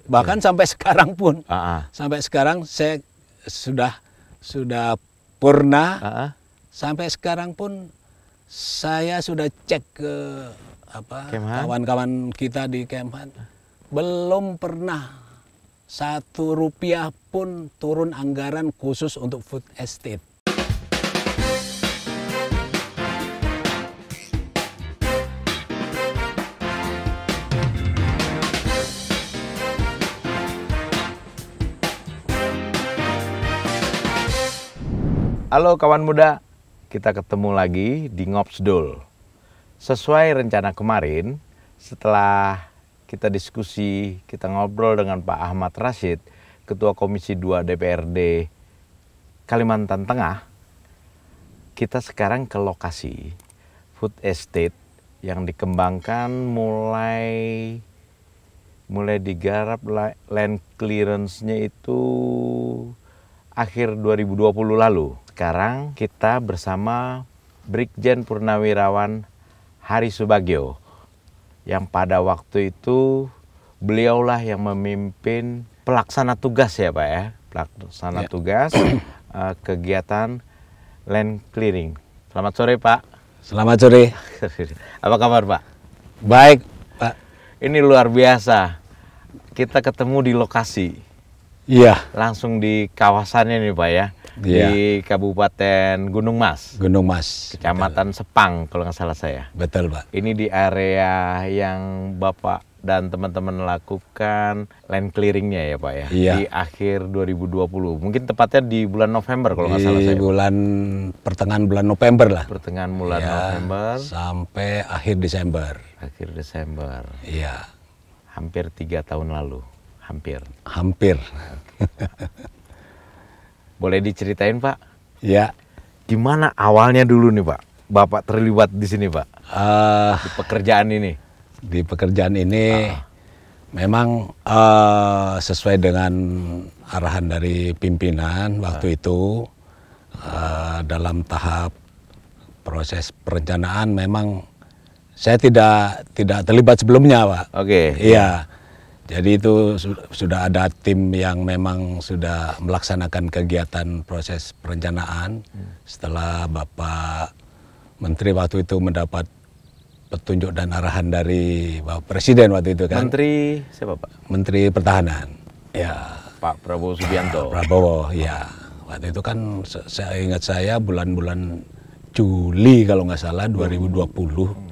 Bahkan sampai sekarang pun, Ah, sampai sekarang saya sudah purna. Sampai sekarang pun saya sudah cek ke Kemhan? kawan-kawan kita di Kemhan, belum pernah Rp1 pun turun anggaran khusus untuk food estate. Halo kawan muda, kita ketemu lagi di Ngopsdul. Sesuai rencana kemarin, setelah kita diskusi, kita ngobrol dengan Pak Ahmad Rashid, Ketua Komisi 2 DPRD Kalimantan Tengah, kita sekarang ke lokasi food estate yang dikembangkan mulai digarap land clearance-nya itu akhir 2020 lalu. Sekarang kita bersama Brigjen Purnawirawan Hari Subagio, yang pada waktu itu beliaulah yang memimpin pelaksana tugas ya Pak ya, pelaksana tugas kegiatan land clearing. Selamat sore Pak. Selamat sore. Apa kabar Pak? Baik Pak. Ini luar biasa, kita ketemu di lokasi. Iya. Langsung di kawasannya nih Pak ya, di Kabupaten Gunung Mas. Gunung Mas. Kecamatan Sepang kalau nggak salah saya. Betul Pak. Ini di area yang Bapak dan teman-teman lakukan land clearingnya ya Pak ya, iya. Di akhir 2020. Mungkin tepatnya di bulan November kalau nggak salah saya. Pertengahan bulan November lah. Pertengahan bulan November. Sampai akhir Desember. Akhir Desember. Iya. Hampir 3 tahun lalu. Hampir. Boleh diceritain Pak? Ya. Gimana awalnya dulu nih Pak, Bapak terlibat di sini Pak, di pekerjaan ini? Di pekerjaan ini memang sesuai dengan arahan dari pimpinan waktu itu, dalam tahap proses perencanaan memang saya tidak terlibat sebelumnya Pak. Oke. Iya. Jadi itu sudah ada tim yang memang sudah melaksanakan kegiatan proses perencanaan. Setelah Bapak Menteri waktu itu mendapat petunjuk dan arahan dari Bapak Presiden waktu itu kan. Menteri siapa Pak? Menteri Pertahanan. Ya. Pak Prabowo Subianto. Prabowo, ya. Waktu itu kan saya ingat bulan-bulan Juli kalau nggak salah 2020.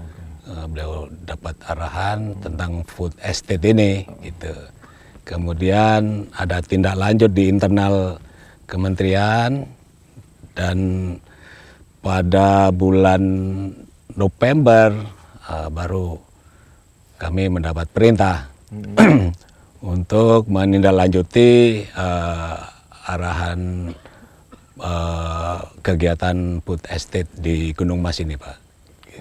Beliau dapat arahan tentang food estate ini gitu. Kemudian ada tindak lanjut di internal kementerian, dan pada bulan November baru kami mendapat perintah untuk menindaklanjuti arahan kegiatan food estate di Gunung Mas ini Pak.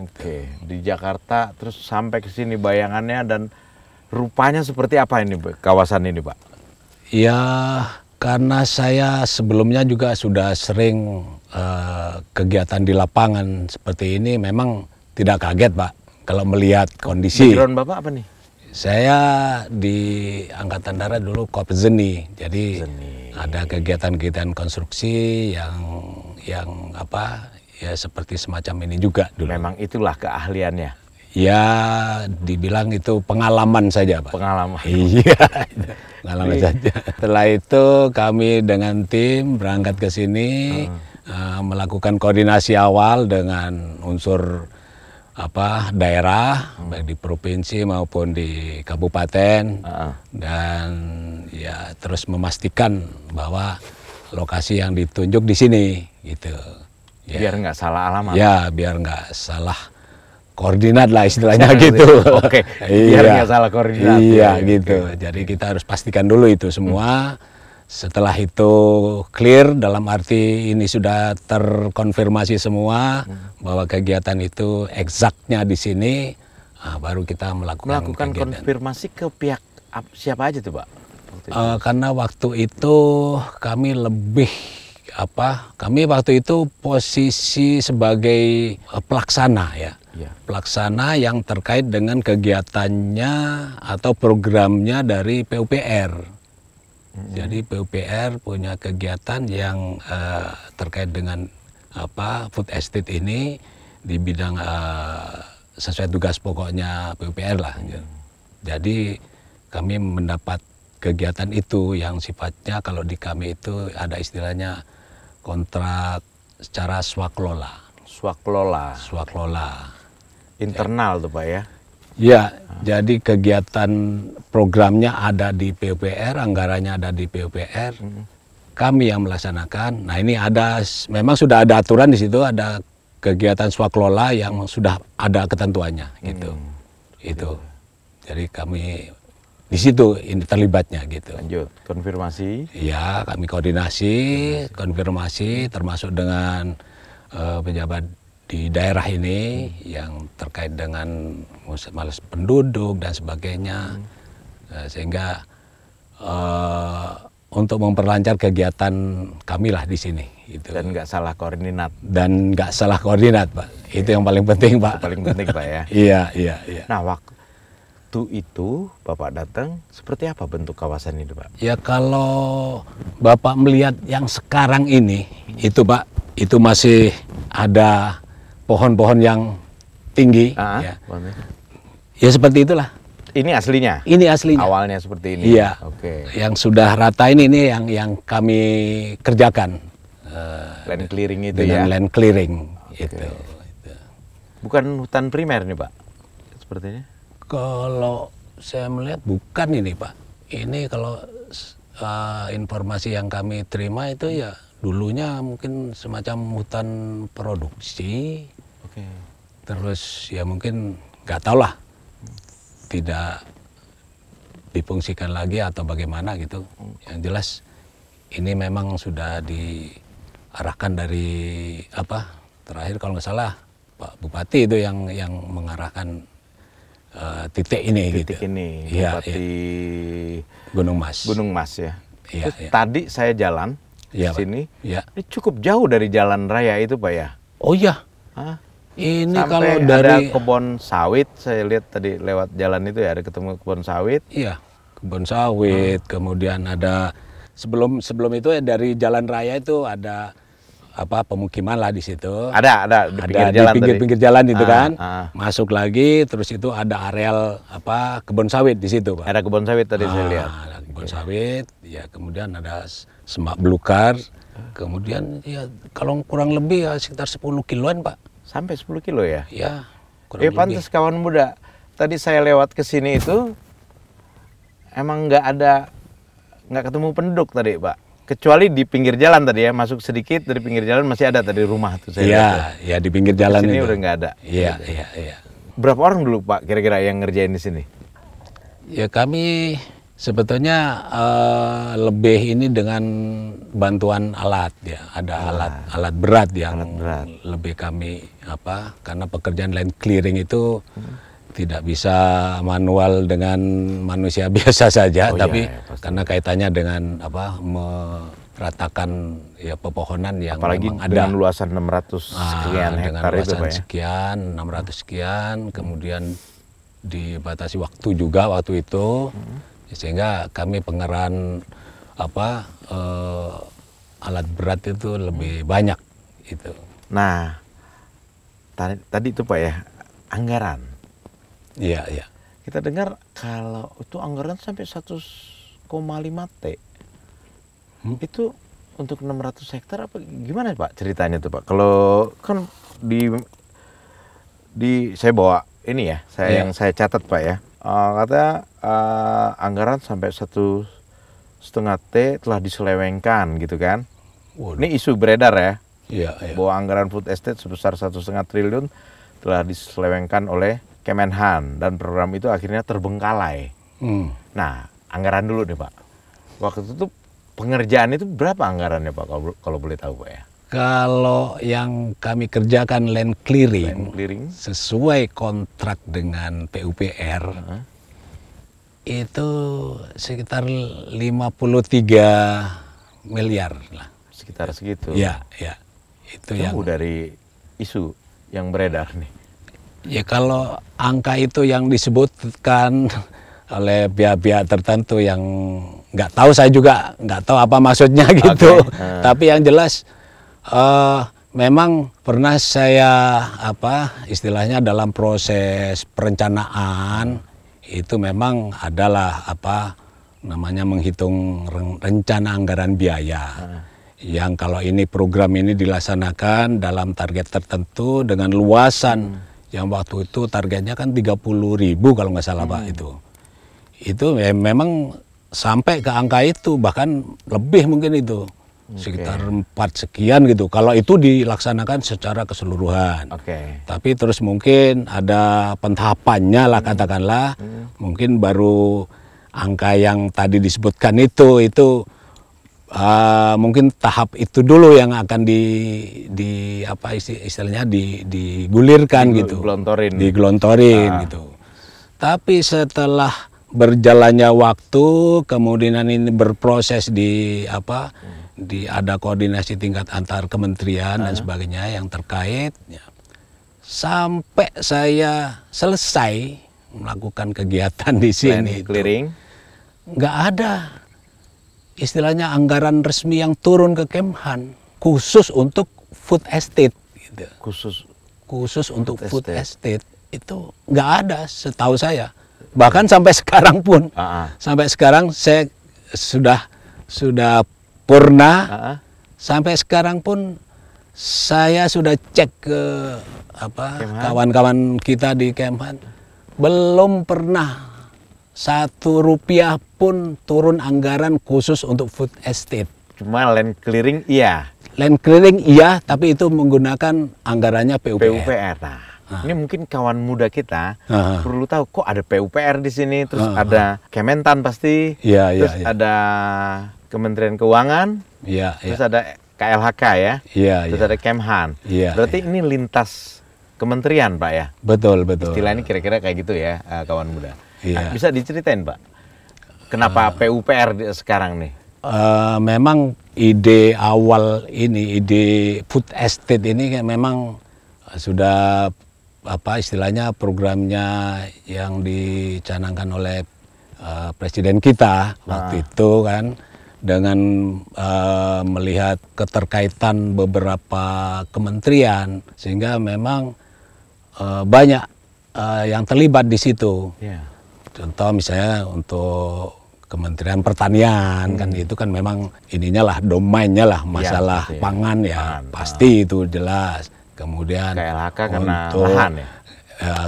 Oke, di Jakarta terus sampai ke sini bayangannya dan rupanya seperti apa ini kawasan ini Pak? Ya, karena saya sebelumnya juga sudah sering kegiatan di lapangan seperti ini, memang tidak kaget Pak kalau melihat kondisi. Background Bapak apa nih? Saya di Angkatan Darat dulu Kopzeni, jadi ada kegiatan-kegiatan konstruksi yang ya seperti semacam ini juga dulu. Memang itulah keahliannya. Ya, dibilang itu pengalaman saja Pak. Pengalaman. Iya, pengalaman saja. Setelah itu kami dengan tim berangkat ke sini, melakukan koordinasi awal dengan unsur daerah, baik di provinsi maupun di kabupaten, dan ya terus memastikan bahwa lokasi yang ditunjuk di sini gitu. Ya. Biar nggak salah alamat. Ya, biar nggak salah koordinat lah istilahnya gitu. Oke, biar nggak salah koordinat. Iya gitu. Jadi kita harus pastikan dulu itu semua. Setelah itu clear, dalam arti ini sudah terkonfirmasi semua bahwa kegiatan itu eksaknya di sini, baru kita melakukan konfirmasi ke pihak siapa aja tuh Pak? Karena waktu itu kami kami waktu itu posisi sebagai pelaksana ya. Ya. pelaksana yang terkait dengan kegiatannya atau programnya dari PUPR. Jadi PUPR punya kegiatan yang terkait dengan food estate ini di bidang sesuai tugas pokoknya PUPR lah. Jadi kami mendapat kegiatan itu yang sifatnya kalau di kami itu ada istilahnya kontrak secara swaklola. Swaklola. Internal tuh Pak ya? Ya, jadi kegiatan programnya ada di PUPR, anggarannya ada di PUPR. Kami yang melaksanakan. Nah ini memang sudah ada aturan di situ, ada kegiatan swaklola yang sudah ada ketentuannya gitu. Itu. Jadi kami di situ ini terlibatnya gitu. Lanjut, konfirmasi. Ya, kami konfirmasi termasuk dengan pejabat di daerah ini yang terkait dengan malas penduduk dan sebagainya, sehingga untuk memperlancar kegiatan kami lah di sini. Gitu. Dan nggak salah koordinat. Dan nggak salah koordinat, Pak. Itu yang paling penting, Pak. Itu paling penting, Pak ya. Iya. Nah, waktu itu Bapak datang, seperti apa bentuk kawasan itu, Pak? Ya kalau Bapak melihat yang sekarang ini, itu Pak, itu masih ada pohon-pohon yang tinggi. Ya seperti itulah. Ini aslinya? Ini aslinya. Awalnya seperti ini? Iya. Oke. Yang sudah rata ini yang kami kerjakan. Land clearing itu dengan ya? land clearing. Okay. Itu. Bukan hutan primer nih Pak? Sepertinya? Kalau saya melihat bukan ini Pak. Ini kalau informasi yang kami terima itu ya dulunya mungkin semacam hutan produksi. Oke. Terus ya mungkin nggak tahu lah, tidak difungsikan lagi atau bagaimana gitu. Yang jelas ini memang sudah diarahkan dari terakhir kalau nggak salah Pak Bupati itu yang mengarahkan titik ini. Titik gitu. ini, Bupati Gunung Mas. Gunung Mas ya. Iya, Terus iya. Tadi saya jalan Iya, ke sini, ya. ini cukup jauh dari jalan raya itu Pak ya? Oh iya. Hah? Ini Sampai kalau ada dari kebun sawit, saya lihat tadi lewat jalan itu ya ada ketemu kebun sawit. iya kebun sawit, kemudian ada sebelum itu ya dari jalan raya itu ada pemukiman lah di situ. Ada di pinggir Ada jalan di pinggir tadi. jalan itu kan. Ah. Masuk lagi terus itu ada areal kebun sawit di situ, Pak. Ada kebun sawit tadi saya lihat. Ada kebun sawit, ya kemudian ada semak belukar. Kemudian ya kalau kurang lebih ya sekitar 10 kiloan, Pak. Sampai 10 kilo ya? Ya, kurang lebih. Pantas kawan muda. Tadi saya lewat ke sini itu emang nggak ketemu penduduk tadi, Pak. Kecuali di pinggir jalan tadi ya, masuk sedikit dari pinggir jalan masih ada tadi rumah tuh saya lihat. Ya di pinggir jalan Di sini itu. udah nggak ada. Iya. Berapa orang dulu Pak kira-kira yang ngerjain di sini? Ya kami sebetulnya lebih ini dengan bantuan alat ya. Ada alat berat yang lebih kami karena pekerjaan land clearing itu tidak bisa manual dengan manusia biasa saja, tapi karena kaitannya dengan meratakan ya pepohonan yang apalagi memang ada dengan luasan 600 sekian hektar itu Pak ya. Sekian 600 sekian, kemudian dibatasi waktu juga waktu itu, sehingga kami pengerahan alat berat itu lebih banyak itu. Nah, tadi itu Pak ya, anggaran. Iya. Kita dengar kalau itu anggaran sampai 1,5 T. Itu untuk 600 hektar apa gimana Pak ceritanya tuh Pak? Kalau kan di saya bawa ini ya, yang saya catat Pak ya. Katanya anggaran sampai 1,5 T telah diselewengkan gitu kan. Waduh. Ini isu beredar ya. Iya. Bahwa anggaran food estate sebesar 1,5 triliun telah diselewengkan oleh Kemenhan dan program itu akhirnya terbengkalai. Nah, anggaran dulu nih Pak. Waktu itu pengerjaan itu berapa anggarannya Pak kalau boleh tahu Pak ya? Kalau yang kami kerjakan land clearing sesuai kontrak dengan PUPR itu sekitar 53 miliar lah. Sekitar segitu. Ya. Itu jauh dari isu yang beredar nih. Ya kalau angka itu yang disebutkan oleh pihak-pihak tertentu yang nggak tahu, saya juga nggak tahu apa maksudnya gitu. Tapi yang jelas memang pernah saya istilahnya dalam proses perencanaan itu memang adalah namanya menghitung rencana anggaran biaya. Yang kalau ini program ini dilaksanakan dalam target tertentu dengan luasan yang waktu itu targetnya kan 30.000 kalau nggak salah Pak itu memang sampai ke angka itu, bahkan lebih mungkin itu sekitar 4 sekian gitu kalau itu dilaksanakan secara keseluruhan. Tapi terus mungkin ada pentahapannya lah katakanlah, mungkin baru angka yang tadi disebutkan itu mungkin tahap itu dulu yang akan istilahnya digulirkan gitu, digelontorin gitu. Tapi setelah berjalannya waktu, kemudian ini berproses ada koordinasi tingkat antar kementerian dan sebagainya yang terkait, sampai saya selesai melakukan kegiatan di sini clearing, nggak ada istilahnya anggaran resmi yang turun ke Kemhan khusus untuk food estate gitu. Khusus untuk food estate itu nggak ada setahu saya. Bahkan sampai sekarang pun, sampai sekarang saya sudah purna. Sampai sekarang pun saya sudah cek ke kawan-kawan kita di Kemhan, belum pernah Rp1 pun turun anggaran khusus untuk food estate. Cuma land clearing iya. Land clearing iya, tapi itu menggunakan anggarannya PUPR. Nah, ini mungkin kawan muda kita perlu tahu kok ada PUPR di sini, terus ada Kementan pasti, terus ada Kementerian Keuangan, terus ada KLHK terus ada Kemhan. Berarti ini lintas kementerian Pak ya? Betul. Istilah ini kira-kira kayak gitu ya, kawan muda. Nah, bisa diceritain Pak, kenapa PUPR sekarang nih? Memang ide awal ini, ide food estate ini memang sudah istilahnya programnya yang dicanangkan oleh presiden kita waktu itu kan, dengan melihat keterkaitan beberapa kementerian sehingga memang banyak yang terlibat di situ. Contoh misalnya untuk Kementerian Pertanian kan itu kan memang ininya lah, domainnya lah masalah pangan pasti itu jelas. Kemudian KLHK karena lahan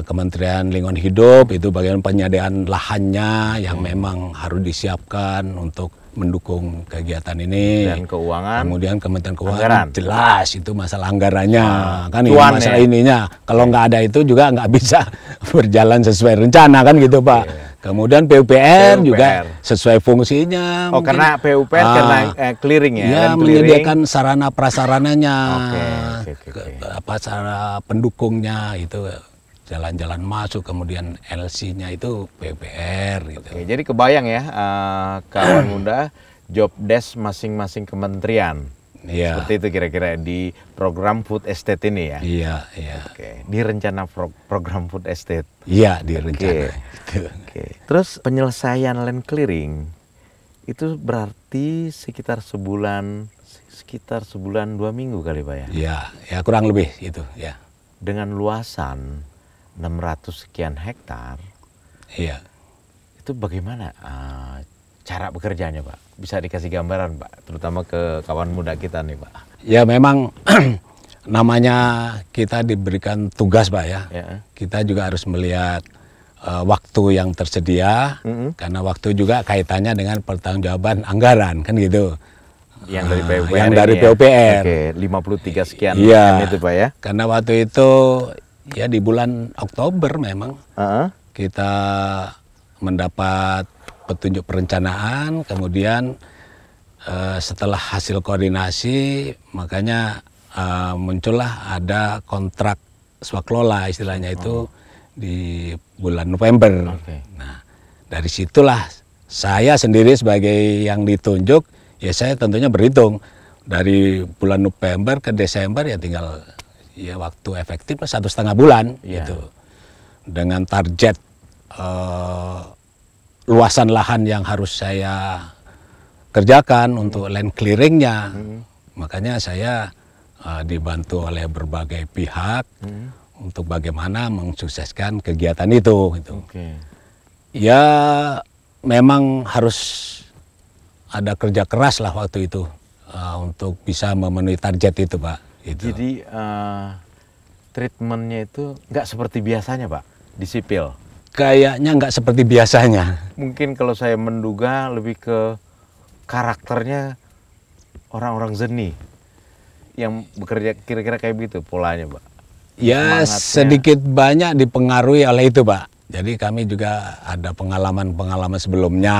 Kementerian Lingkungan Hidup itu bagian penyediaan lahannya yang memang harus disiapkan untuk mendukung kegiatan ini. Dan keuangan. Kemudian Kementerian Keuangan jelas itu masalah anggarannya kan, ini masalah ininya. Kalau nggak ada itu juga nggak bisa berjalan sesuai rencana kan gitu Pak. Kemudian PUPR juga sesuai fungsinya. Mungkin, karena PUPR karena clearing ya menyediakan sarana prasarananya, sarana pendukungnya itu. Jalan-jalan masuk, kemudian LC-nya itu PUPR gitu. Jadi kebayang ya kawan muda, job desk masing-masing kementerian. Seperti itu kira-kira di program food estate ini ya. Di rencana program food estate. Iya, di rencana. Terus penyelesaian land clearing itu berarti sekitar sebulan 2 minggu kali Pak ya? Ya kurang lebih itu ya. Dengan luasan 600 sekian hektar, itu bagaimana cara bekerjanya Pak? Bisa dikasih gambaran Pak, terutama ke kawan muda kita nih Pak. Ya memang namanya kita diberikan tugas Pak ya. Kita juga harus melihat waktu yang tersedia, karena waktu juga kaitannya dengan pertanggungjawaban anggaran kan gitu. Yang dari PUPR. Yang dari PUPR. 53 sekian itu Pak ya. Karena waktu itu ya di bulan Oktober memang kita mendapat petunjuk perencanaan, kemudian setelah hasil koordinasi makanya muncullah ada kontrak swakelola istilahnya itu di bulan November. Nah dari situlah saya sendiri sebagai yang ditunjuk, ya saya tentunya berhitung dari bulan November ke Desember ya tinggal ya waktu efektif 1,5 bulan gitu. dengan target luasan lahan yang harus saya kerjakan untuk land clearingnya. Makanya saya dibantu oleh berbagai pihak untuk bagaimana mensukseskan kegiatan itu. Gitu. Ya memang harus ada kerja keras lah waktu itu untuk bisa memenuhi target itu, Pak. Gitu. Jadi treatmentnya itu nggak seperti biasanya, Pak, di sipil? Kayaknya nggak seperti biasanya. Mungkin kalau saya menduga lebih ke karakternya orang-orang seni yang bekerja kira-kira kayak begitu polanya, Pak. Ya sedikit banyak dipengaruhi oleh itu, Pak. Jadi kami juga ada pengalaman-pengalaman sebelumnya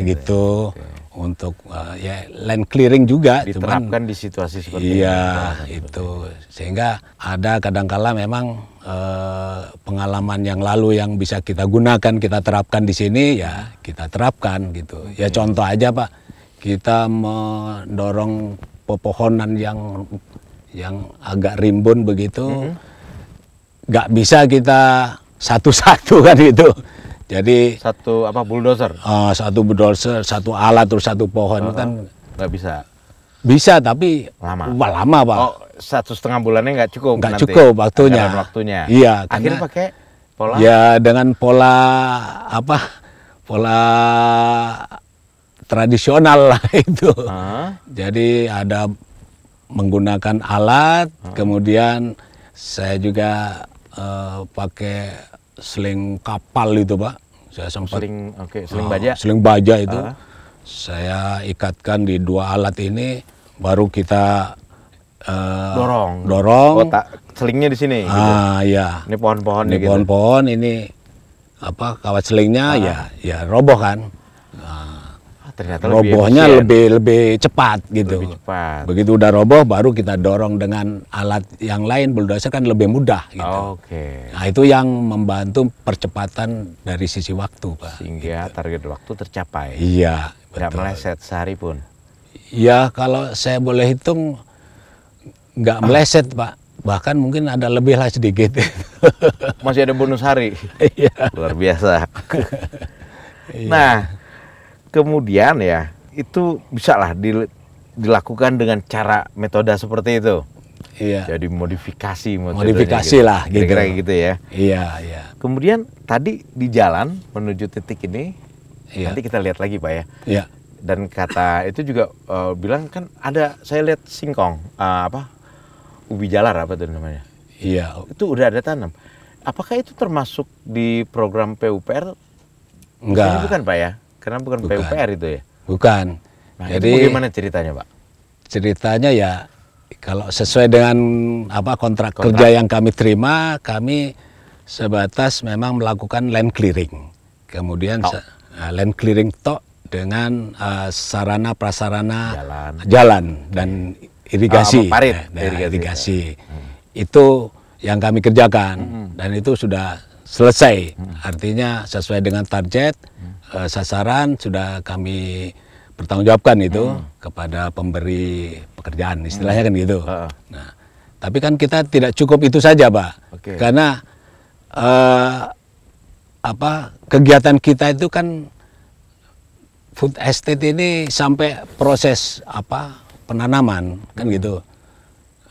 gitu. Untuk ya land clearing juga diterapkan di situasi seperti iya itu sehingga ada kadangkala memang pengalaman yang lalu yang bisa kita gunakan, kita terapkan di sini, ya kita terapkan gitu. Ya contoh aja, Pak, kita mendorong pepohonan yang agak rimbun begitu, nggak bisa kita satu-satu kan gitu. Jadi satu bulldozer? Satu bulldozer, satu alat terus satu pohon kan nggak bisa. Bisa tapi lama, Pak. Oh, 1,5 bulannya nggak cukup. Nggak cukup waktunya. Iya. Akhirnya pakai pola? Ya dengan pola pola tradisional lah itu. Jadi ada menggunakan alat, kemudian saya juga pakai seling kapal itu, Pak. Saya sempat seling baja. Seling baja itu saya ikatkan di 2 alat ini, baru kita dorong. Oh, selingnya di sini. Iya. Ini pohon-pohon ini gitu. Pohon-pohon ini kawat selingnya ya roboh kan. Ternyata robohnya lebih cepat gitu. Lebih cepat. Begitu udah roboh baru kita dorong dengan alat yang lain, bulldozer kan lebih mudah gitu. Nah itu yang membantu percepatan dari sisi waktu, Pak. Sehingga gitu. Target waktu tercapai. Iya, nggak meleset sehari pun. Ya kalau saya boleh hitung nggak meleset, Pak. Bahkan mungkin ada lebih lah sedikit. Masih ada bonus hari. Iya. Luar biasa. Nah, kemudian ya itu bisa lah dilakukan dengan cara metode seperti itu. Iya. Jadi modifikasi gitu. Lah gitu. Kira-kira gitu ya. Iya. Kemudian tadi di jalan menuju titik ini, nanti kita lihat lagi, Pak ya. Iya. Dan kata itu juga bilang kan ada, saya lihat singkong, ubi jalar apa itu namanya? Iya. Itu udah ada tanam. Apakah itu termasuk di program PUPR? Enggak. Ini bukan, Pak ya? Karena bukan PUPR itu ya? Bukan. Nah, jadi itu bagaimana ceritanya, Pak? Ceritanya ya kalau sesuai dengan kontrak kerja yang kami terima, kami sebatas memang melakukan land clearing. Kemudian land clearing dengan sarana prasarana jalan dan irigasi. Irigasi. Itu yang kami kerjakan dan itu sudah selesai. Artinya sesuai dengan target, sasaran sudah kami pertanggungjawabkan itu kepada pemberi pekerjaan, istilahnya kan gitu. Nah, tapi kan kita tidak cukup itu saja, Pak. Karena kegiatan kita itu kan food estate ini sampai proses penanaman kan gitu.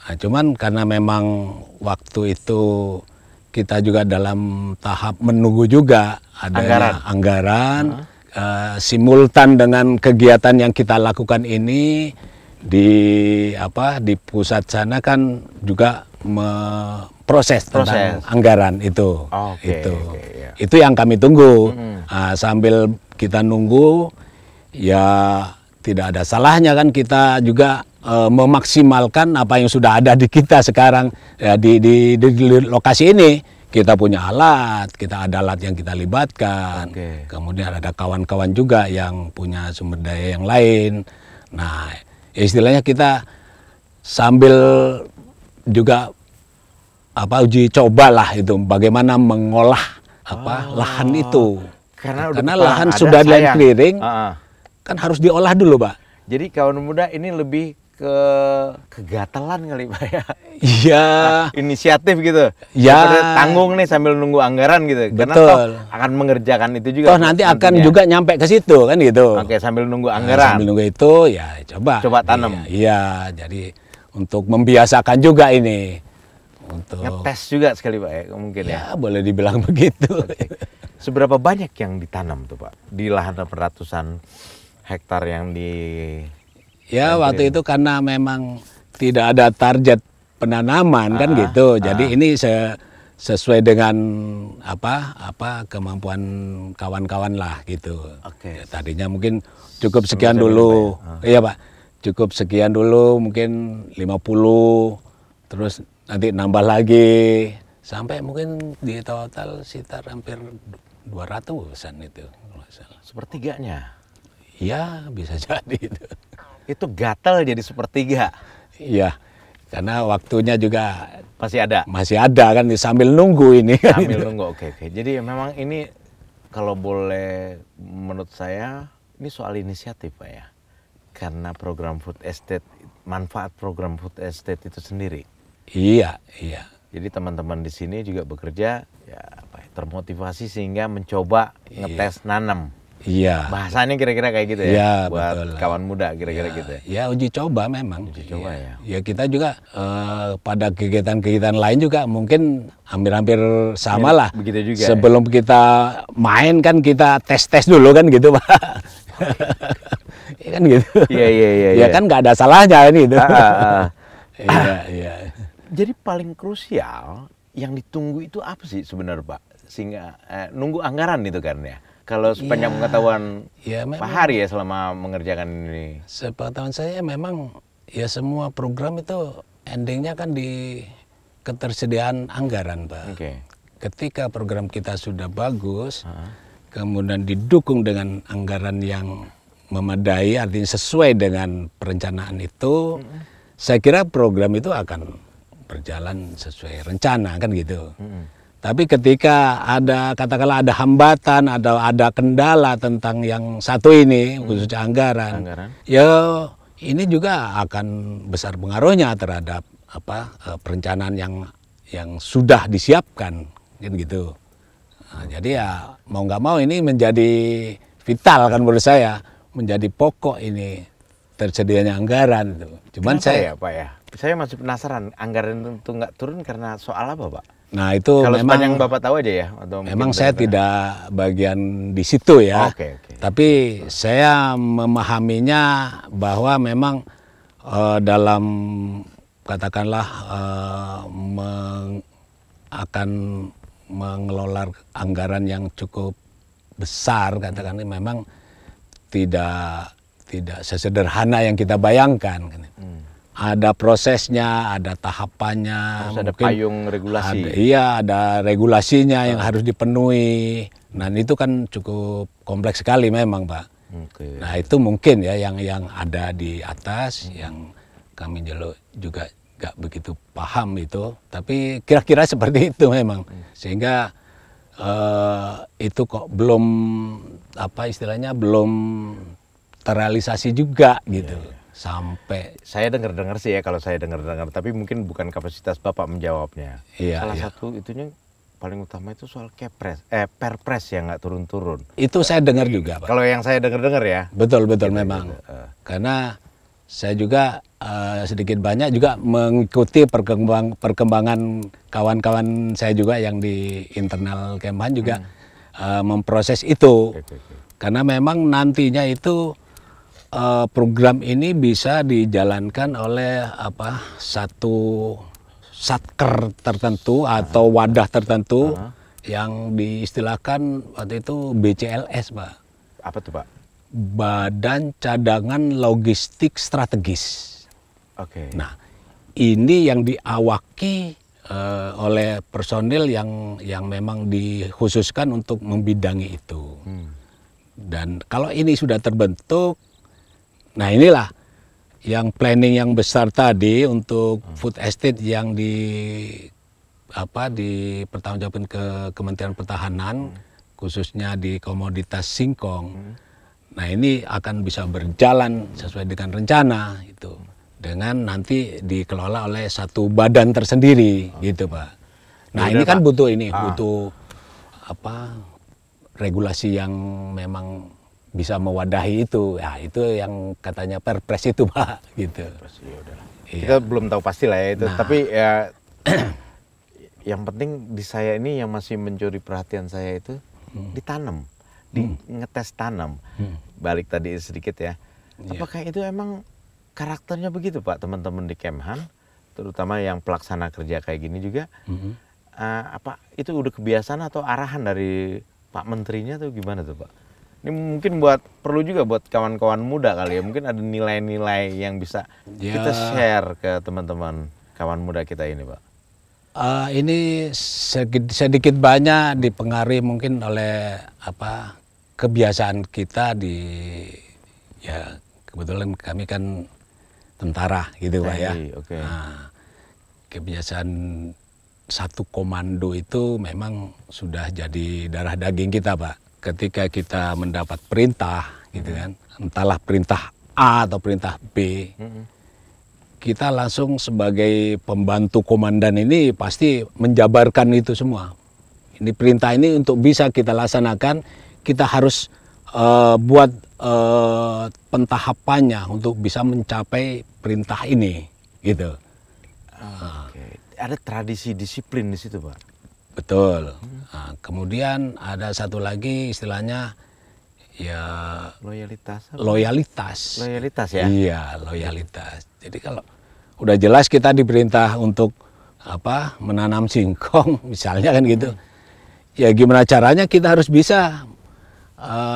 Nah, cuman karena memang waktu itu kita juga dalam tahap menunggu juga adanya anggaran simultan dengan kegiatan yang kita lakukan ini di pusat sana kan juga proses tentang anggaran itu. Itu yang kami tunggu. Sambil kita nunggu, ya tidak ada salahnya kan kita juga memaksimalkan apa yang sudah ada di kita sekarang ya, di lokasi ini. Kita punya alat, kita ada alat yang kita libatkan. Kemudian ada kawan-kawan juga yang punya sumber daya yang lain. Nah, istilahnya kita sambil juga uji coba lah itu bagaimana mengolah lahan itu. Karena lahan sudah land clearing, kan harus diolah dulu, Pak. Jadi kawan muda ini lebih kegatelan kali Pak ya. Iya. Inisiatif gitu. Ya. Daripada tanggung nih sambil nunggu anggaran gitu. Karena Betul. toh akan mengerjakan itu juga. Toh nanti akan nantinya. juga nyampe ke situ kan gitu. Oke, sambil nunggu Nah, anggaran. sambil nunggu itu ya coba tanam. Iya, jadi untuk membiasakan juga ini. Untuk Ngetes juga sekali Pak ya, mungkin ya. ya boleh dibilang begitu. Seberapa banyak yang ditanam tuh Pak di lahan ratusan hektar yang di Ya waktu itu karena memang tidak ada target penanaman kan gitu. Jadi ini sesuai dengan apa kemampuan kawan-kawan lah gitu. Oke. Ya, tadinya mungkin cukup sekian dulu. Iya Pak. Cukup sekian dulu mungkin 50 terus nanti nambah lagi sampai mungkin di total sekitar hampir 200-an itu. sepertiganya. Iya bisa jadi itu. Itu gatal jadi sepertiga. Iya, karena waktunya juga Masih ada. kan sambil nunggu ini. Kan Sambil gitu. nunggu, oke. Jadi memang ini kalau boleh menurut saya ini soal inisiatif Pak ya. Karena program food estate, manfaat program food estate itu sendiri. Iya. Jadi teman-teman di sini juga bekerja ya termotivasi sehingga mencoba ngetes nanam. Iya. Bahasanya kira-kira kayak gitu ya. Iya, buat betul. kawan muda kira-kira gitu ya. Ya uji coba memang. Uji coba ya. Ya kita juga pada kegiatan-kegiatan lain juga mungkin hampir-hampir sama lah. Begitu juga. Sebelum kita main kan kita tes-tes dulu kan gitu Pak. Kan gitu. Iya. Ya kan nggak ada salahnya ini itu. Iya. Jadi paling krusial yang ditunggu itu apa sih sebenarnya Pak? Sehingga nunggu anggaran itu kan ya. Kalau sepanjang pengetahuan Pak Hari ya selama mengerjakan ini. Sepengetahuan saya memang ya semua program itu endingnya kan di ketersediaan anggaran Pak. Oke. Ketika program kita sudah bagus, kemudian didukung dengan anggaran yang memadai, artinya sesuai dengan perencanaan itu, saya kira program itu akan berjalan sesuai rencana kan gitu. Tapi ketika katakanlah ada hambatan, ada kendala tentang yang satu ini, khususnya anggaran, ya ini juga akan besar pengaruhnya terhadap perencanaan yang sudah disiapkan, kan gitu. Nah, jadi ya mau nggak mau ini menjadi vital kan menurut saya, menjadi pokok ini tersedianya anggaran itu. Cuman Pak ya, saya masih penasaran anggaran itu nggak turun karena soal apa Pak? Nah itu kalau memang yang Bapak tahu aja ya, atau memang saya tidak bagian di situ ya. Oke. Tapi saya memahaminya bahwa memang dalam katakanlah akan mengelola anggaran yang cukup besar, katakan ini memang tidak sesederhana yang kita bayangkan. Ada prosesnya, ada tahapannya, harus ada payung regulasi. Ada regulasinya yang harus dipenuhi. Nah itu kan cukup kompleks sekali memang Pak. Nah itu mungkin ya yang ada di atas, yang kami juga nggak begitu paham itu. Tapi kira-kira seperti itu memang. Sehingga itu kok belum istilahnya belum terrealisasi juga gitu. Sampai saya dengar sih ya, kalau saya dengar, tapi mungkin bukan kapasitas Bapak menjawabnya. Salah satu itunya paling utama itu soal perpres yang nggak turun-turun. Itu saya dengar juga Pak. Kalau yang saya dengar ya. Betul memang. Karena saya juga sedikit banyak juga mengikuti perkembangan kawan-kawan saya juga yang di internal Kemhan juga memproses itu. Karena memang nantinya itu program ini bisa dijalankan oleh satu satker tertentu atau wadah tertentu yang diistilahkan waktu itu BCLS Pak. Apa tuh Pak? Badan Cadangan Logistik Strategis. Oke. Nah ini yang diawaki oleh personil yang memang dikhususkan untuk membidangi itu. Dan kalau ini sudah terbentuk, nah inilah yang planning yang besar tadi untuk food estate yang dipertanggungjawabkan ke Kementerian Pertahanan, khususnya di komoditas singkong. Nah ini akan bisa berjalan sesuai dengan rencana itu. dengan nanti dikelola oleh satu badan tersendiri gitu Pak. Nah Ya ini udah, kan Pak. butuh butuh apa regulasi yang memang bisa mewadahi itu. Ya itu yang katanya Perpres itu Pak gitu. Ya udahlah. Iya. Kita belum tahu pasti lah ya itu, Nah. tapi ya yang penting di saya ini yang masih mencuri perhatian saya itu ditanam, ngetes tanam. Balik tadi sedikit ya. Iya. Apakah itu emang karakternya begitu Pak, teman-teman di Kemhan, terutama yang pelaksana kerja kayak gini juga, apa itu udah kebiasaan atau arahan dari Pak Menterinya tuh gimana tuh Pak? Ini mungkin perlu juga buat kawan-kawan muda kali ya, mungkin ada nilai-nilai yang bisa kita share ke teman-teman kawan muda kita ini Pak. Ini sedikit banyak dipengaruhi mungkin oleh kebiasaan kita ya kebetulan kami kan tentara gitu Pak ya. Okay. Nah, kebiasaan satu komando itu memang sudah jadi darah daging kita Pak. Ketika kita mendapat perintah gitu kan, entahlah perintah A atau perintah B, kita langsung sebagai pembantu komandan ini pasti menjabarkan itu semua. Ini perintah ini untuk bisa kita laksanakan, kita harus buat pentahapannya untuk bisa mencapai perintah ini, gitu. Oke. Ada tradisi disiplin di situ Pak. Betul. Nah, kemudian ada satu lagi istilahnya ya loyalitas. Loyalitas ya. Iya, loyalitas. Jadi kalau udah jelas kita diperintah untuk menanam singkong misalnya kan gitu. Ya gimana caranya kita harus bisa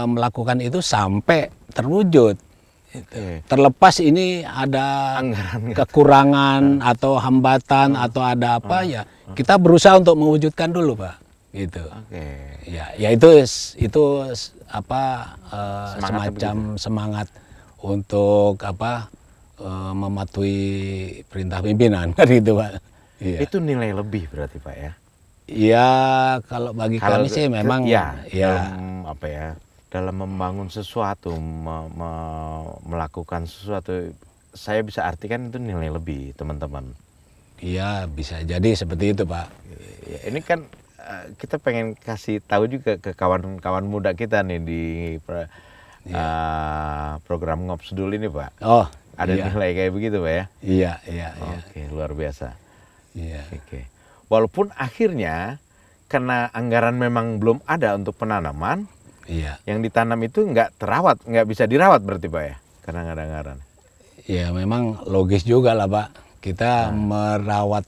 melakukan itu sampai terwujud. Terlepas ini ada kekurangan atau hambatan atau ada apa ya kita berusaha untuk mewujudkan dulu Pak gitu. Ya itu semacam semangat untuk mematuhi perintah pimpinan kan gitu Pak. Iya. Itu nilai lebih berarti Pak ya. Iya, kalau bagi kami sih memang dalam membangun sesuatu, melakukan sesuatu, saya bisa artikan itu nilai lebih, teman-teman. Iya, bisa jadi seperti itu, Pak. Ya, ini kan kita pengen kasih tahu juga ke kawan-kawan muda kita nih di program Ngobsdul ini, Pak. Oh, ada nilai kayak begitu, Pak ya? Iya, iya. Oke, luar biasa. Iya. Oke. Walaupun akhirnya karena anggaran memang belum ada untuk penanaman, yang ditanam itu nggak terawat, nggak bisa dirawat berarti Pak ya, karena nggak ada anggaran. Ya memang logis juga lah Pak, kita merawat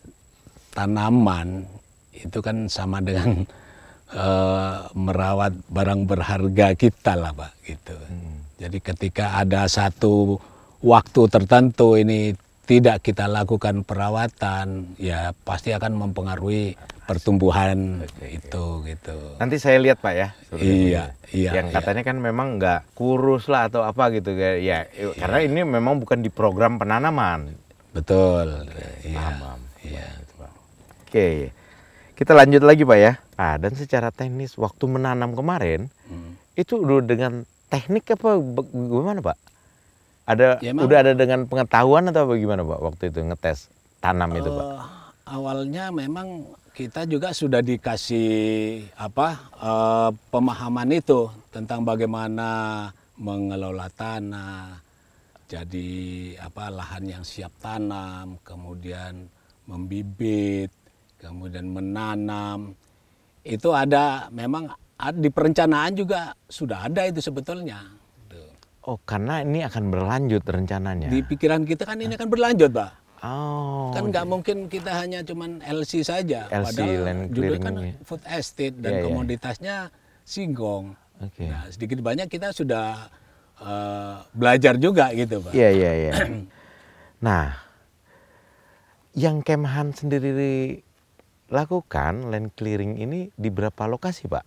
tanaman itu kan sama dengan merawat barang berharga kita lah Pak gitu. Jadi ketika ada satu waktu tertentu ini tidak kita lakukan perawatan, ya pasti akan mempengaruhi pertumbuhan itu gitu. Nanti saya lihat Pak ya. Iya. Yang katanya kan memang nggak kurus lah atau apa gitu ya. Karena ini memang bukan di program penanaman. Betul. Paham. Iya. Oke. Kita lanjut lagi Pak ya. Dan secara teknis waktu menanam kemarin itu udah dengan teknik apa gimana Pak? Udah ada dengan pengetahuan atau bagaimana Pak waktu itu ngetes tanam itu Pak? Awalnya memang kita juga sudah dikasih pemahaman itu tentang bagaimana mengelola tanah, jadi lahan yang siap tanam, kemudian membibit, kemudian menanam. Itu ada memang di perencanaan juga sudah ada itu sebetulnya. Oh, karena ini akan berlanjut rencananya. Di pikiran kita kan ini akan berlanjut, Pak. Oh. Kan nggak mungkin kita hanya cuman LC saja. LC, padahal judul kan food estate dan komoditasnya singkong. Nah, sedikit banyak kita sudah belajar juga gitu, Pak. Iya. Nah, yang Kemhan sendiri lakukan land clearing ini di berapa lokasi, Pak?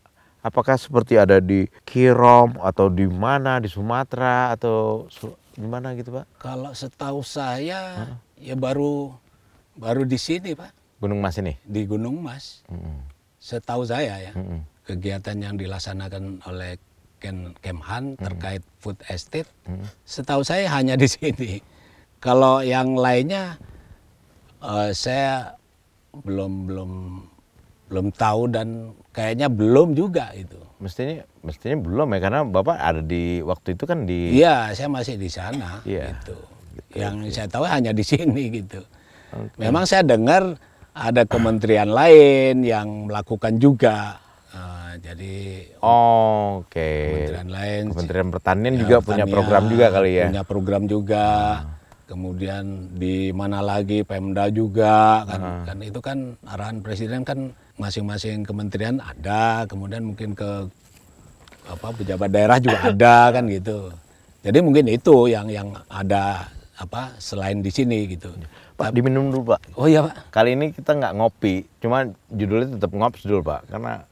Apakah seperti ada di Kirom atau di mana, di Sumatera atau di mana gitu Pak? Kalau setahu saya ya baru di sini Pak. Gunung Mas ini? Di Gunung Mas. Setahu saya ya, kegiatan yang dilaksanakan oleh Kemhan terkait food estate, setahu saya hanya di sini. Kalau yang lainnya saya belum tahu dan kayaknya belum juga itu. Mestinya belum ya, karena Bapak ada di waktu itu kan di. Iya, saya masih di sana. Iya. Gitu. Yang saya tahu hanya di sini gitu. Memang saya dengar ada kementerian lain yang melakukan juga. Jadi Oke. kementerian lain, Kementerian Pertanian ya, juga punya Pertanian, program juga kali ya. Punya program juga. Kemudian di mana lagi Pemda juga kan itu kan arahan presiden kan masing-masing kementerian ada, kemudian mungkin ke pejabat daerah juga ada kan gitu. Jadi mungkin itu yang ada selain di sini gitu. Pak, diminum dulu Pak. Oh iya Pak. Kali ini kita nggak ngopi, cuma judulnya tetap ngops dulu Pak, karena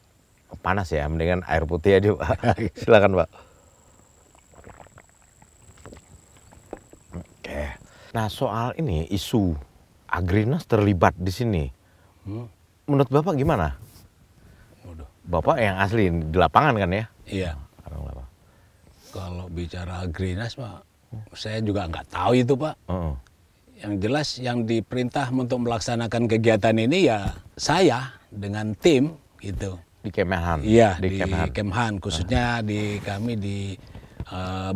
panas ya, mendingan air putih aja Pak. Silakan Pak. Oke. Nah soal ini isu Agrinas terlibat di sini, menurut Bapak gimana? Waduh. Bapak yang asli di lapangan kan ya? Iya. Orang lapangan. Kalau bicara Agrinas Pak, saya juga nggak tahu itu Pak. Yang jelas yang diperintah untuk melaksanakan kegiatan ini ya saya dengan tim gitu. Di Kemhan. Iya, di Kemhan, khususnya di kami di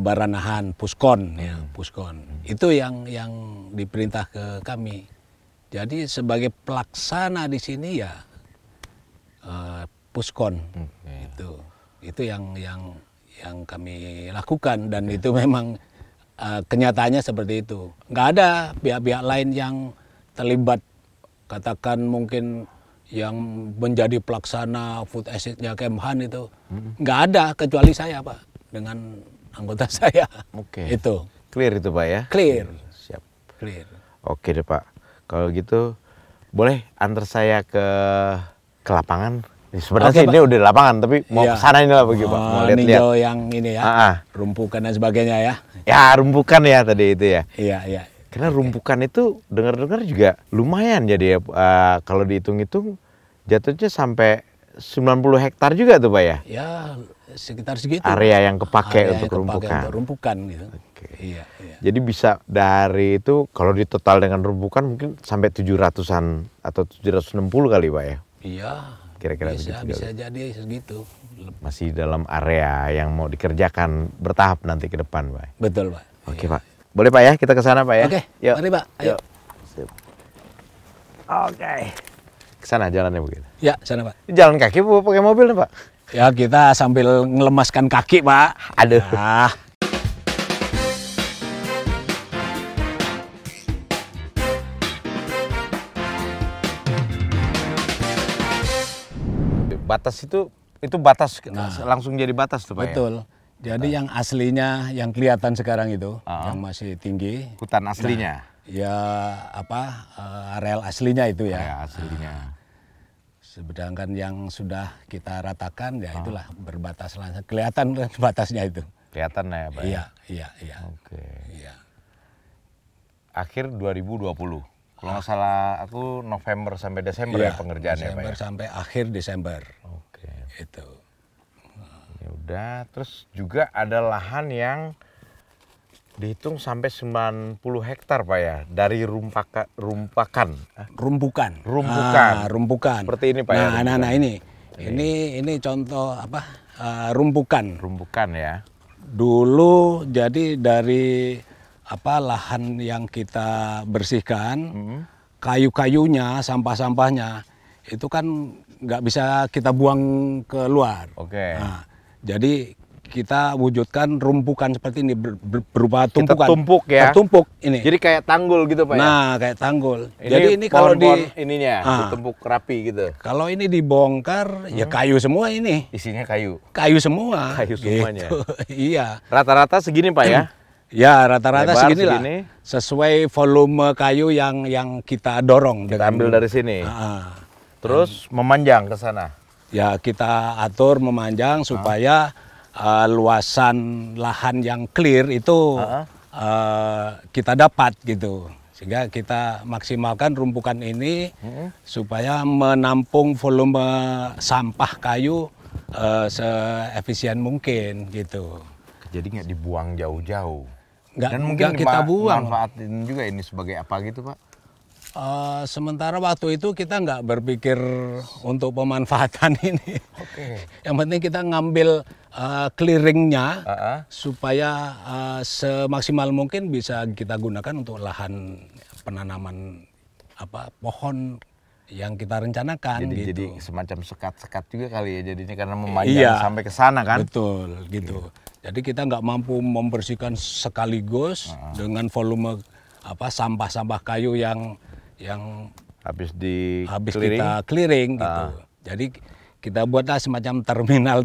Baranahan Puskon ya, Puskon. Itu yang diperintah ke kami. Jadi sebagai pelaksana di sini ya Puskon. Itu yang kami lakukan dan itu memang kenyataannya seperti itu. Nggak ada pihak-pihak lain yang terlibat, katakan mungkin yang menjadi pelaksana food asset-nya Kemhan itu. Nggak ada kecuali saya Pak, dengan anggota saya. Oke. Itu. Clear itu Pak ya? Clear. Siap. Clear. Oke deh Pak. Kalau gitu boleh antar saya ke lapangan. Sebenarnya Oke, ini udah di lapangan, tapi mau iya. kesana ini lah bagi Pak. Mau lihat-lihat. Ninjau yang ini ya, rumpukan dan sebagainya ya. Ya rumpukan ya tadi itu ya. Iya, iya. Karena rumpukan itu dengar-dengar juga lumayan jadi ya. Kalau dihitung-hitung jatuhnya sampai 90 hektar juga tuh Pak ya? Ya sekitar segitu. Area yang kepakai Area untuk yang kepakai rumpukan. untuk rumpukan gitu. Oke. Iya, iya. Jadi bisa dari itu kalau ditotal dengan rumpukan mungkin sampai 700-an atau 760 kali Pak ya? Iya. Kira-kira bisa jadi segitu. Masih dalam area yang mau dikerjakan bertahap nanti ke depan Pak. Betul Pak. Oke Pak. Boleh Pak ya kita ke sana Pak ya? Oke, Yuk. mari Pak. Ayo. Sip. Oke. Ke sana jalannya begitu. Ya, sana Pak. Jalan kaki apa pakai mobil nih Pak? Ya kita sambil ngelemaskan kaki Pak. Aduh. Ah. Batas itu batas Nah. langsung jadi batas tuh Pak Betul. Jadi yang aslinya yang kelihatan sekarang itu, Ah. yang masih tinggi, ya? Hutan aslinya. ya areal aslinya itu ya. Area aslinya. Sedangkan yang sudah kita ratakan ya itulah berbatas langsung. Kelihatan kan batasnya itu. Kelihatan ya Pak. Iya, iya, iya. Oke. Iya. Akhir 2020. Kalau nggak salah aku November sampai Desember ya pengerjaannya Pak Desember ya. sampai akhir Desember. Oke. Itu. Ya udah, terus juga ada lahan yang dihitung sampai 90 hektar Pak ya, dari rumpakan. Rumpukan. Rumpukan. Rumpukan. Seperti ini Pak ya. Nah, ini contoh rumpukan. Rumpukan ya. Dulu jadi dari lahan yang kita bersihkan, kayu-kayunya, sampah-sampahnya itu kan nggak bisa kita buang keluar. Oke. Nah, jadi kita wujudkan rumpukan seperti ini berupa tumpukan. Kita tumpuk ya. Tertumpuk ini. Jadi kayak tanggul gitu Pak ya. Nah, kayak tanggul. Ini Jadi ini kalau ininya ditumpuk rapi gitu. kalau ini dibongkar ya kayu semua ini. Isinya kayu. Kayu semua. Kayu semuanya. Gitu. Iya. Rata-rata segini Pak ya. Ya rata-rata Lebar segini lah. segini. Sesuai volume kayu yang kita dorong. Kita ambil dari sini. Terus memanjang ke sana. Ya kita atur memanjang supaya luasan lahan yang clear itu kita dapat gitu. Sehingga kita maksimalkan rumpukan ini supaya menampung volume sampah kayu seefisien mungkin gitu. Jadi nggak dibuang jauh-jauh. Dan mungkin kita buang. manfaatin juga ini sebagai apa gitu Pak? Sementara waktu itu kita nggak berpikir untuk pemanfaatan ini. Oke. Yang penting kita ngambil clearingnya supaya semaksimal mungkin bisa kita gunakan untuk lahan penanaman pohon yang kita rencanakan. Jadi semacam sekat-sekat juga kali ya jadinya karena memanjang sampai ke sana kan? Betul gitu. Jadi kita nggak mampu membersihkan sekaligus dengan volume sampah-sampah kayu yang habis kita clearing gitu. Jadi kita buatlah semacam terminal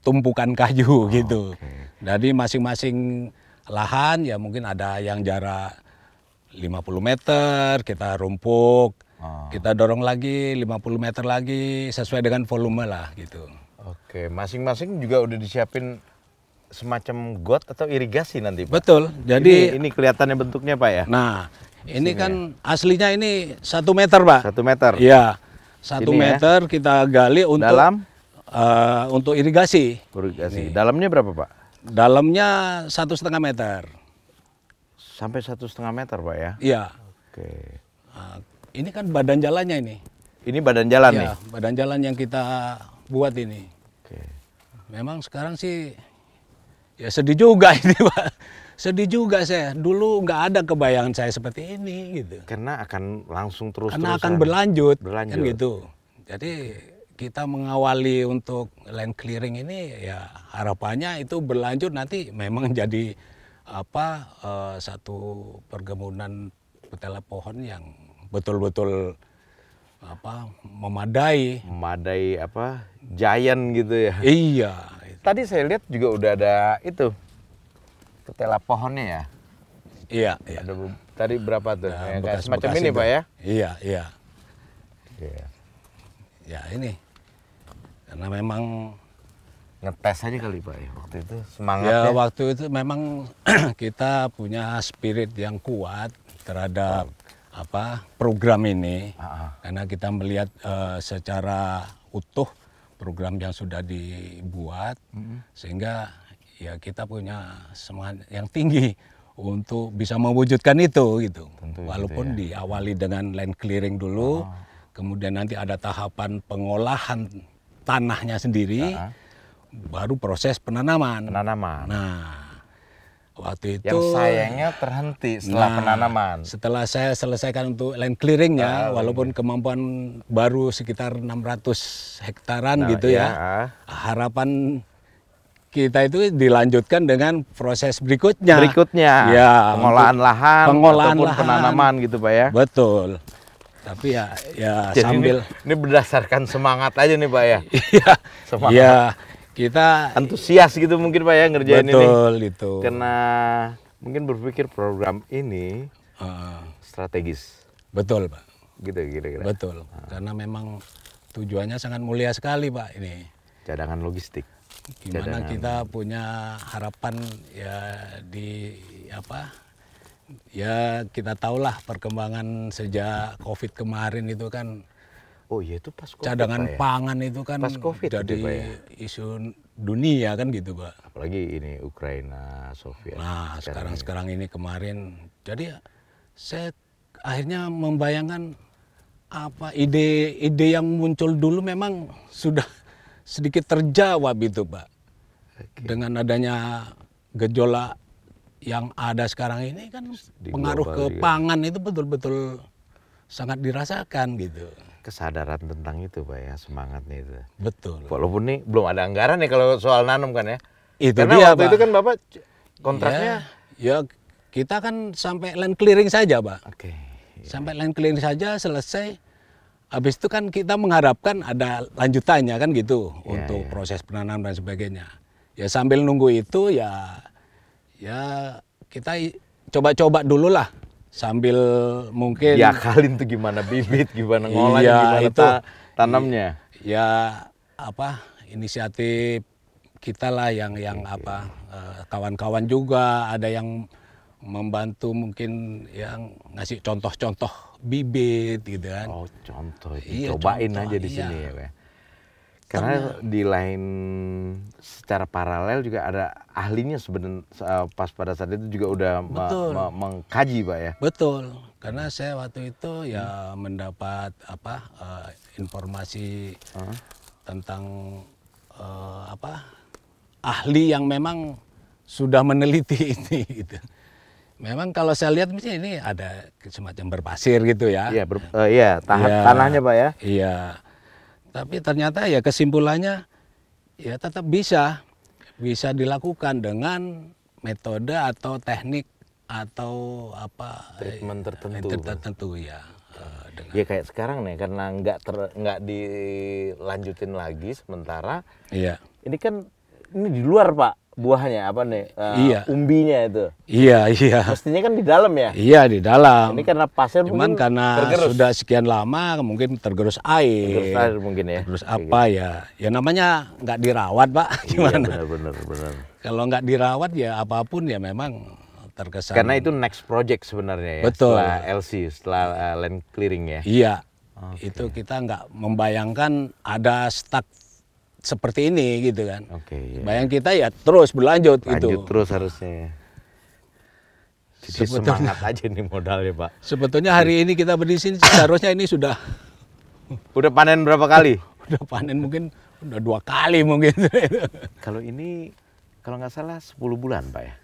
tumpukan kayu gitu. Jadi masing-masing lahan ya mungkin ada yang jarak 50 meter, kita rumpuk, kita dorong lagi 50 meter lagi sesuai dengan volume lah gitu. Oke, masing-masing juga udah disiapin semacam got atau irigasi nanti Pak? Betul. Jadi ini kelihatannya bentuknya Pak ya? Nah, ini kan aslinya ini 1 meter Pak. 1 meter? Iya, 1 meter kita gali untuk dalam? Untuk irigasi. Irigasi. Dalamnya berapa Pak? Dalamnya 1,5 meter. Sampai 1,5 meter Pak ya? Iya. Oke. Ini kan badan jalannya ini. Ini badan jalan nih? Iya, badan jalan yang kita buat ini. Oke. Memang sekarang sih ya sedih juga ini Pak. Sedih juga saya. Dulu nggak ada kebayangan saya seperti ini gitu. Karena akan langsung terus-terusan. Karena akan berlanjut. Kan gitu. Jadi kita mengawali untuk land clearing ini ya harapannya itu berlanjut nanti memang jadi satu perkebunan petela pohon yang betul-betul memadai giant gitu ya. Iya. Tadi saya lihat juga udah ada itu petela pohonnya ya. Iya. Ada tadi berapa tuh? Kayak semacam ini Pak ya? Iya. Ya ini karena memang ngetes aja kali Pak ya waktu itu semangatnya. Ya waktu itu memang kita punya spirit yang kuat terhadap program ini karena kita melihat secara utuh program yang sudah dibuat sehingga ya kita punya semangat yang tinggi untuk bisa mewujudkan itu gitu. Walaupun gitu ya. diawali dengan land clearing dulu, kemudian nanti ada tahapan pengolahan tanahnya sendiri, baru proses penanaman. Nah, waktu itu yang sayangnya terhenti setelah penanaman. Setelah saya selesaikan untuk land clearingnya, walaupun kemampuan baru sekitar 600 hektaran gitu ya, harapan kita itu dilanjutkan dengan proses berikutnya. Ya, pengolahan lahan, penanaman gitu Pak ya. Betul. Tapi ya jadi sambil ini berdasarkan semangat aja nih Pak ya. Iya. Semangat. Ya, kita antusias gitu mungkin Pak ya ngerjain ini. Betul itu. Karena mungkin berpikir program ini strategis. Betul Pak. Gitu kira-kira. Betul. Karena memang tujuannya sangat mulia sekali Pak ini. Cadangan logistik. Gimana kita punya harapan ya ya kita tahulah perkembangan sejak COVID kemarin itu kan. Oh iya itu pas COVID. Cadangan Pak, ya? pangan itu kan pas COVID jadi itu, Pak, ya? isu dunia kan gitu Pak. Apalagi ini Ukraina, Soviet. Nah sekarang ini kemarin. Jadi saya akhirnya membayangkan ide-ide yang muncul dulu memang sudah sedikit terjawab itu Pak. Dengan adanya gejolak yang ada sekarang ini kan pengaruh ke pangan itu betul-betul sangat dirasakan gitu. Kesadaran tentang itu Pak ya, semangatnya itu. Betul. Walaupun nih belum ada anggaran nih kalau soal nanam kan ya. Itu karena dia, waktu Pak. itu kan Bapak kontraknya. Ya kita kan sampai land clearing saja Pak. Oke. Sampai land clearing saja selesai. Habis itu kan kita mengharapkan ada lanjutannya kan gitu untuk proses penanaman dan sebagainya. Ya sambil nunggu itu ya kita coba-coba dulu lah sambil mungkin diakalin tuh gimana bibit, gimana ngolahnya, gimana itu, tanamnya. Ya inisiatif kita lah yang kawan-kawan juga ada yang membantu mungkin yang ngasih contoh-contoh bibit gitu kan. Oh contoh, cobain contoh, aja di sini ya Pak. Karena di lain secara paralel juga ada ahlinya sebenarnya pas pada saat itu juga udah mengkaji Pak ya. Betul, karena saya waktu itu ya mendapat informasi tentang ahli yang memang sudah meneliti ini gitu. Memang kalau saya lihat misalnya ini ada semacam berpasir gitu ya. Iya, tanahnya Pak ya. Iya. Tapi ternyata ya kesimpulannya ya tetap bisa dilakukan dengan metode atau teknik atau treatment tertentu ya. Ya kayak sekarang nih karena nggak dilanjutin lagi sementara. Iya. Ini kan ini di luar Pak buahnya iya. Umbinya itu. Iya. Mestinya kan di dalam ya. Iya di dalam. Ini karena pasir cuman karena tergerus. Sudah sekian lama mungkin tergerus air. Tergerus air mungkin ya. Terus ya namanya nggak dirawat Pak. Gimana? Iya benar. Kalau nggak dirawat ya apapun ya memang terkesan. Karena itu next project sebenarnya ya. Betul. Setelah LC, setelah land clearing ya. Iya. Itu kita nggak membayangkan ada stuck seperti ini gitu kan. Iya. Bayang kita ya terus berlanjut gitu. Lanjut terus harusnya. Jadi semangat aja nih modalnya Pak. Sebetulnya hari ini kita berdiri sini seharusnya ini sudah. Udah panen berapa kali? Udah panen mungkin udah 2 kali mungkin. Kalau ini kalau nggak salah 10 bulan Pak ya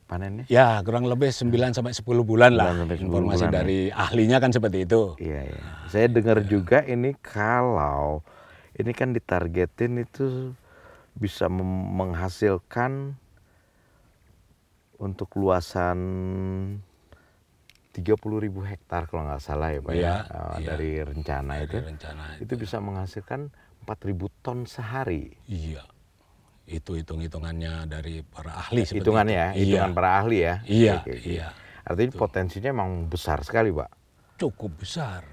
panennya? Ya kurang lebih 9 sampai 10 bulan lah. 10 Informasi bulan dari ahlinya kan seperti itu. Iya. Saya dengar juga ini kalau ini kan ditargetin itu bisa menghasilkan untuk luasan 30.000 hektar kalau nggak salah ya Pak ya. Dari rencana itu. Itu bisa menghasilkan 4.000 ton sehari. Iya. Itu hitung-hitungannya dari para ahli. Hitungan para ahli ya. Iya. Artinya potensinya memang besar sekali Pak. Cukup besar.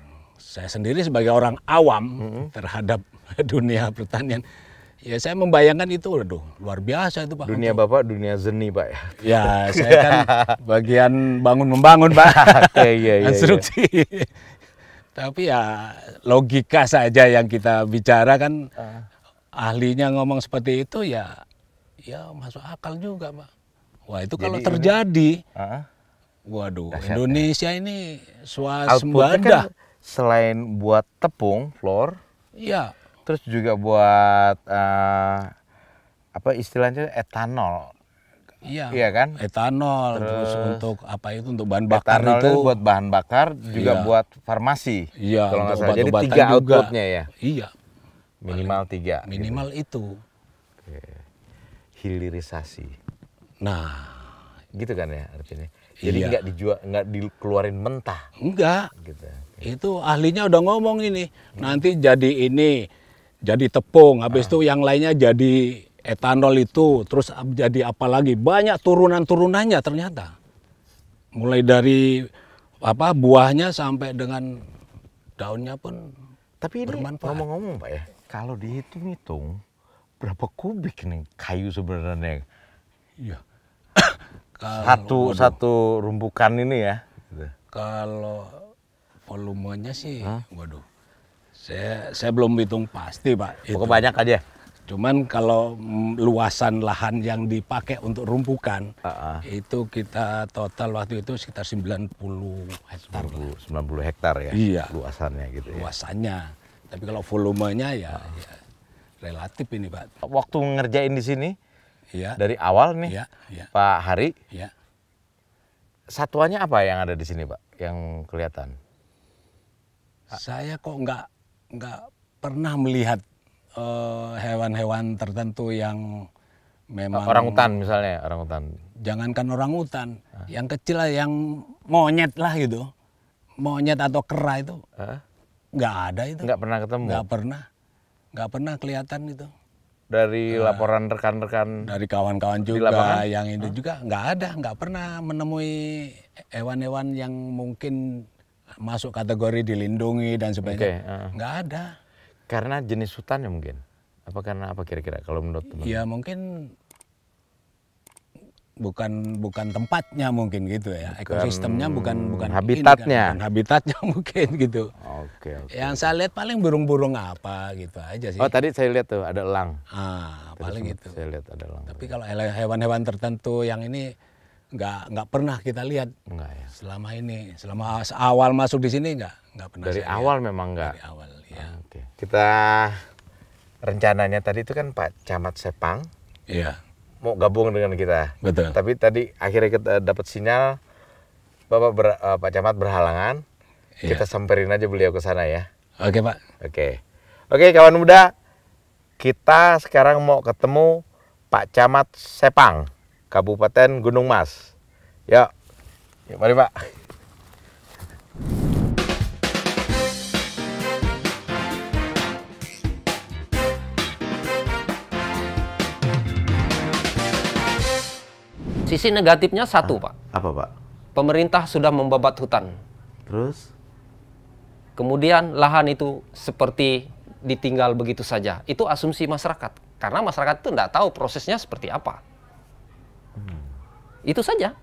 Saya sendiri sebagai orang awam terhadap dunia pertanian, ya saya membayangkan itu luar biasa itu Pak. Dunia Bapak dunia seni Pak ya. Ya saya kan bagian bangun-membangun Pak. Iya. Konstruksi. Tapi ya logika saja yang kita bicara kan. Ahlinya ngomong seperti itu ya masuk akal juga Pak. Wah itu kalau terjadi, waduh dahsyat, Indonesia ini swasembada. Kan selain buat tepung, flour, iya. Terus juga buat istilahnya etanol. Iya kan? Etanol, terus untuk untuk bahan bakar etanol itu buat bahan bakar, juga buat farmasi. Iya, kalau nggak salah. Jadi 3 juga. outputnya ya. Iya. Minimal 3. Minimal gitu. itu. Hilirisasi. Nah, gitu kan ya artinya. Jadi nggak dikeluarin mentah. Enggak. Gitu. Itu ahlinya udah ngomong ini. Nanti jadi jadi tepung, habis itu yang lainnya jadi etanol itu, terus jadi apa lagi? Banyak turunan-turunannya ternyata. Mulai dari buahnya sampai dengan daunnya pun. Tapi ini ngomong-ngomong Pak ya, kalau dihitung-hitung berapa kubik nih kayu sebenarnya? Iya. Satu rumpukan ini ya. Kalau volumenya sih, saya belum hitung pasti Pak. Pokoknya banyak aja. Cuman kalau luasan lahan yang dipakai untuk rumpukan, itu kita total waktu itu sekitar 90 hektar. 90 hektar ya? Iya. Luasannya gitu ya? Luasannya. Tapi kalau volumenya ya relatif ini Pak. Waktu ngerjain di sini, iya. Dari awal nih, iya. Pak Hari, iya. Satuannya apa yang ada di sini Pak, yang kelihatan? Saya kok nggak pernah melihat hewan-hewan tertentu yang memang orangutan misalnya, orangutan. Jangankan orangutan, yang kecil lah, yang monyet lah gitu, monyet atau kera itu nggak ada itu. Nggak pernah ketemu. Nggak pernah kelihatan itu. Dari laporan rekan-rekan, dari kawan-kawan juga yang itu juga nggak pernah menemui hewan-hewan yang mungkin masuk kategori dilindungi dan sebagainya. Nggak ada. Karena jenis hutannya mungkin? Apa karena apa kira-kira kalau menurut teman? Ya mungkin bukan tempatnya mungkin gitu ya, ekosistemnya bukan habitatnya. ini kan, bukan habitatnya mungkin gitu. Oke. Yang saya lihat paling burung-burung apa gitu aja sih. Oh, tadi saya lihat tuh ada elang. Paling itu. Saya lihat ada elang. Tapi kalau hewan-hewan tertentu yang ini nggak pernah kita lihat. Enggak ya. Selama awal masuk di sini nggak pernah. Dari awal memang enggak. Dari awal ya. Oke. Kita rencananya tadi itu kan Pak Camat Sepang. Iya. Mau gabung dengan kita. Betul. Tapi tadi akhirnya kita dapat sinyal Pak Camat berhalangan. Iya. Kita samperin aja beliau ke sana ya. Oke, Pak. Oke, kawan muda. Kita sekarang mau ketemu Pak Camat Sepang, Kabupaten Gunung Mas. Yuk, mari Pak. Sisi negatifnya satu, Pak. Apa Pak? Pemerintah sudah membabat hutan. Terus? Kemudian lahan itu seperti ditinggal begitu saja. Itu asumsi masyarakat. Karena masyarakat itu tidak tahu prosesnya seperti apa. Itu saja.